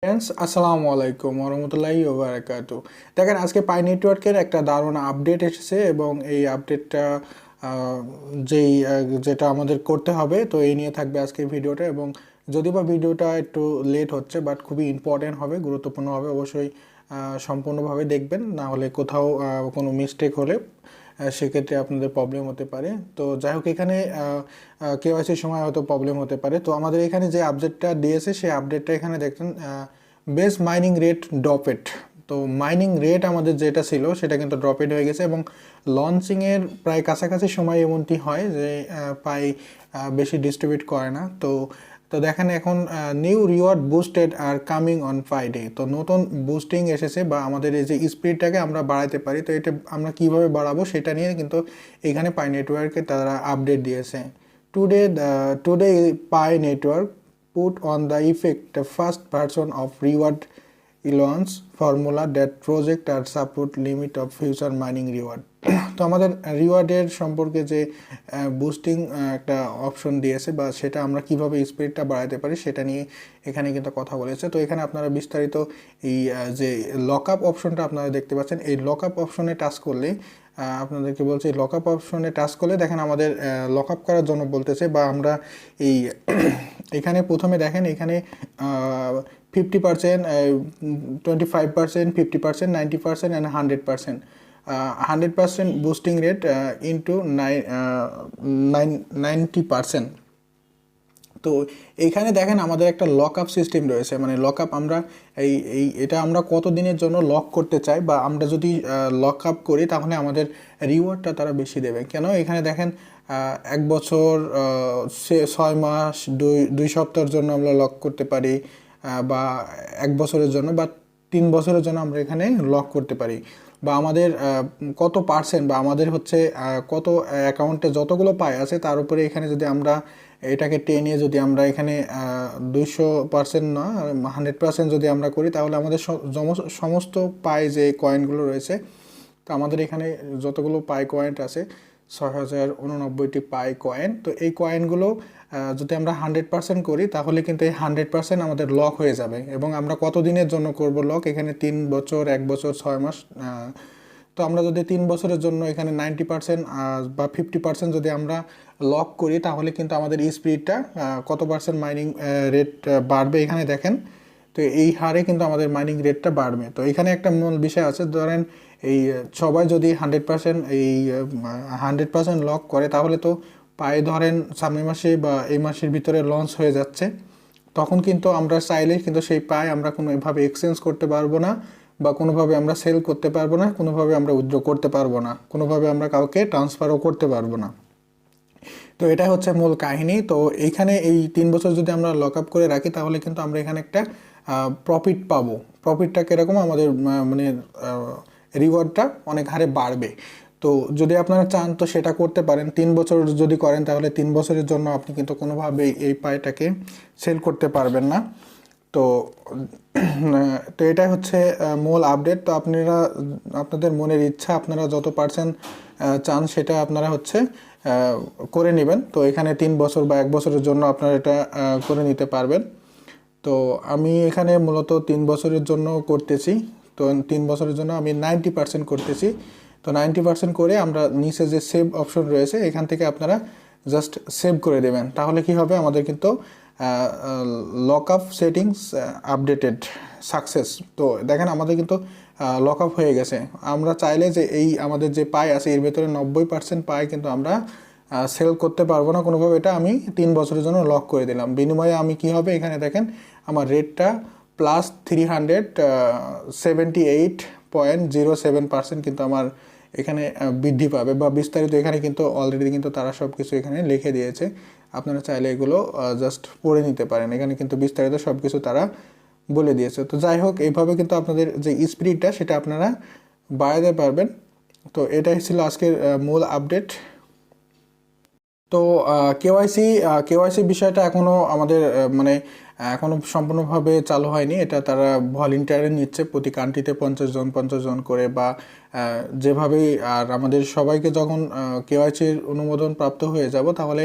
Friends আসসালামু আলাইকুম ওরহমতুল্লাহি ওবারাকাতু। দেখেন আজকে পাই নেটওয়ার্কের একটা দারুণ আপডেট এসেছে এবং এই আপডেটটা যেটা আমাদের করতে হবে, তো এই নিয়ে থাকবে আজকে ভিডিওটা। এবং যদি বা ভিডিওটা একটু লেট হচ্ছে, বাট খুবই ইম্পর্টেন্ট হবে, গুরুত্বপূর্ণ হবে, অবশ্যই সম্পূর্ণভাবে দেখবেন, না হলে কোথাও কোনো মিস্টেক হলে সেক্ষেত্রে আপনাদের প্রবলেম হতে পারে। তো যাই হোক, এখানে কেওয়াইসির সময় হয়তো প্রবলেম হতে পারে। তো আমাদের এখানে যে আপডেটটা দিয়েছে সেই আপডেটটা এখানে দেখছেন, বেস মাইনিং রেট ড্রপেড। তো মাইনিং রেট আমাদের যেটা ছিল সেটা কিন্তু ড্রপেড হয়ে গেছে এবং লঞ্চিংয়ের প্রায় কাছাকাছি সময় এমনটি হয় যে পাই বেশি ডিস্ট্রিবিউট করে না। তো তো দেখেন এখন new reward boosted are coming on Friday. তো নতুন বুস্টিং এসেছে বা আমাদের এই যে স্পিডটাকে আমরা বাড়াতে পারি, তো এটা আমরা কিভাবে বাড়াবো সেটা নিয়ে কিন্তু এখানে পাই নেটওয়ার্কে তারা আপডেট দিয়েছে। Today pi network put on the effect the first version of reward elons formula that project আর support limit of future mining reward। তো আমাদের রিওয়ার্ডের সম্পর্কে যে বুস্টিং একটা অপশন দিয়েছে বা সেটা আমরা কিভাবে স্পিডটা বাড়াতে পারি সেটা নিয়ে এখানে কিন্তু কথা বলেছে। তো এখানে আপনারা বিস্তারিত এই যে লক আপ অপশনটা আপনারা দেখতে পাচ্ছেন, এই লক আপ অপশনে টাচ করলে আপনাদেরকে বলছি, লক আপ অপশনে টাচ করলে দেখেন আমাদের লক আপ করার জন্য বলতেছে, বা আমরা এই এখানে প্রথমে দেখেন এখানে 50%, 25%, 50%, 90% অ্যান্ড 100%। 100% boosting rate into 90%। তো এইখানে দেখেন আমাদের একটা লক আপ সিস্টেম রয়েছে, মানে লক আপ আমরা এটা আমরা কত দিনের জন্য লক করতে চাই, বা আমরা যদি লক আপ করি তাহলে আমাদের রিওয়ার্ডটা তারা বেশি দেবে কেন। এখানে দেখেন 1 বছর, 6 মাস, দুই সপ্তাহের জন্য আমরা লক করতে পারি, বা 1 বছরের জন্য বা 3 বছরের জন্য আমরা এখানে লক করতে পারি, বা আমাদের কত পার্সেন্ট বা আমাদের হচ্ছে কত অ্যাকাউন্টে যতগুলো পাই আছে তার উপরে এখানে যদি আমরা এটাকে টেনে যদি আমরা এখানে 200% না 100% যদি আমরা করি, তাহলে আমাদের সমস্ত পাই যে কয়েনগুলো রয়েছে, তো আমাদের এখানে যতগুলো পাই কয়েন আছে 6089টি পাই কয়েন, তো এই কয়েনগুলো যদি আমরা 100% করি তাহলে কিন্তু এই 100% আমাদের লক হয়ে যাবে। এবং আমরা কত দিনের জন্য করব লক, এখানে 3 বছর, 1 বছর, 6 মাস। তো আমরা যদি 3 বছরের জন্য এখানে 90% বা 50% যদি আমরা লক করি তাহলে কিন্তু আমাদের স্পিডটা কত পার্সেন্ট মাইনিং রেট বাড়বে এখানে দেখেন। তো এই হারে কিন্তু আমাদের মাইনিং রেটটা বাড়বে। তো এখানে একটা মূল বিষয় আছে, ধরেন এই সবাই যদি 100% লক করে তাহলে তো পায়ে ধরেন সামনের মাসে বা এই মাসের ভিতরে লঞ্চ হয়ে যাচ্ছে, তখন কিন্তু আমরা চাইলে কিন্তু সেই পাই আমরা কোনোভাবে এক্সচেঞ্জ করতে পারবো না, বা কোনোভাবে আমরা সেল করতে পারবো না, কোনোভাবে আমরা উইথড্র করতে পারবো না, কোনোভাবে আমরা কাউকে ট্রান্সফারও করতে পারবো না। তো এটা হচ্ছে মূল কাহিনী। তো এইখানে এই 3 বছর যদি আমরা লক আপ করে রাখি তাহলে কিন্তু আমরা এখানে একটা প্রফিট পাবো। প্রফিটটা কীরকম, আমাদের মানে রিওয়ার্ডটা অনেক হারে বাড়বে। তো যদি আপনারা চান তো সেটা করতে পারেন। 3 বছর যদি করেন তাহলে 3 বছরের জন্য আপনি কিন্তু কোনোভাবেই এই পাইটাকে সেল করতে পারবেন না। তো তো এটাই হচ্ছে মূল আপডেট। তো আপনাদের মনের ইচ্ছা, আপনারা যত পার্সেন্ট চান সেটা আপনারা হচ্ছে করে নেবেন। তো এখানে 3 বছর বা 1 বছরের জন্য আপনারা এটা করে নিতে পারবেন। তো আমি এখানে মূলত 3 বছরের জন্য করতেছি। তো 3 বছরের জন্য আমি 90% করতেছি। তো 90% করে আমরা নিচে যে সেভ অপশন রয়েছে এখান থেকে আপনারা জাস্ট সেভ করে দেবেন, তাহলে কি হবে, আমাদের কিন্তু lock up settings updated success. তো দেখেন আমাদের কিন্তু লক আপ হয়ে গেছে। আমরা চাইলে যে এই আমাদের যে পাই আছে এর ভেতরে 90% পাই কিন্তু আমরা সেল করতে পারবো না কোনোভাবে, এটা আমি 3 বছরের জন্য লক করে দিলাম। বিনিময়ে আমি কি হবে, এখানে দেখেন আমার রেটটা +378.07% কিন্তু আমার এখানে বৃদ্ধি পাবে, বা বিস্তারিত এখানে কিন্তু অলরেডি কিন্তু তারা সব কিছু এখানে লিখে দিয়েছে। আপনারা চাইলে এগুলো জাস্ট পড়ে নিতে পারেন, এখানে কিন্তু বিস্তারিত সব কিছু তারা বলে দিয়েছে। তো যাই হোক, এইভাবে কিন্তু আপনাদের যে স্পিডটা সেটা আপনারা বাড়াতে পারবেন। তো এটাই ছিল আজকের মূল আপডেট। তো কেওয়াইসি বিষয়টা এখনও আমাদের মানে এখনও সম্পূর্ণভাবে চালু হয়নি। এটা তারা ভলেন্টিয়ারে নিচ্ছে, প্রতি কান্ট্রিতে 50 জন করে, বা যেভাবেই। আর আমাদের সবাইকে যখন কেওয়াইসির অনুমোদন প্রাপ্ত হয়ে যাব তাহলে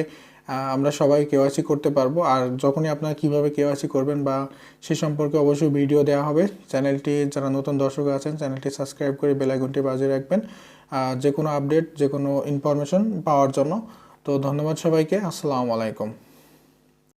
আমরা সবাই কেওয়াইসি করতে পারবো। আর যখনই আপনারা কীভাবে কেওয়াইসি করবেন বা সে সম্পর্কে অবশ্যই ভিডিও দেওয়া হবে। চ্যানেলটি যারা নতুন দর্শক আছেন চ্যানেলটি সাবস্ক্রাইব করে বেল আইকনটি বাজিয়ে রাখবেন যে কোনো আপডেট যে কোনো ইনফরমেশন পাওয়ার জন্য। তো ধন্যবাদ সবাইকে, আসসালামু আলাইকুম।